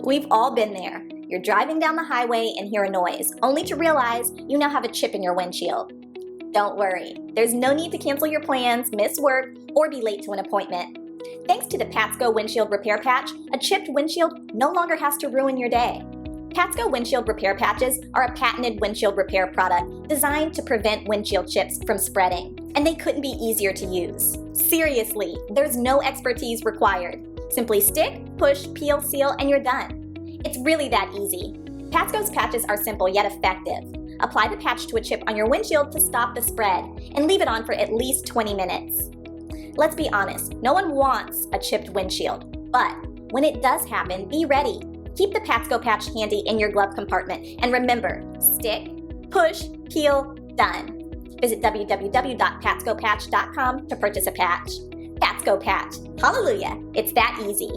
We've all been there. You're driving down the highway and hear a noise, only to realize you now have a chip in your windshield. Don't worry, there's no need to cancel your plans, miss work, or be late to an appointment. Thanks to the Patsco Windshield Repair Patch, a chipped windshield no longer has to ruin your day. Patsco Windshield Repair Patches are a patented windshield repair product designed to prevent windshield chips from spreading, and they couldn't be easier to use. Seriously, there's no expertise required. Simply stick, push, peel, seal, and you're done. It's really that easy. Patsco's patches are simple yet effective. Apply the patch to a chip on your windshield to stop the spread, and leave it on for at least 20 minutes. Let's be honest, no one wants a chipped windshield, but when it does happen, be ready. Keep the Patsco patch handy in your glove compartment, and remember, stick, push, peel, done. Visit www.PatscoPatch.com to purchase a patch. Patsco Patch. Hallelujah! It's that easy.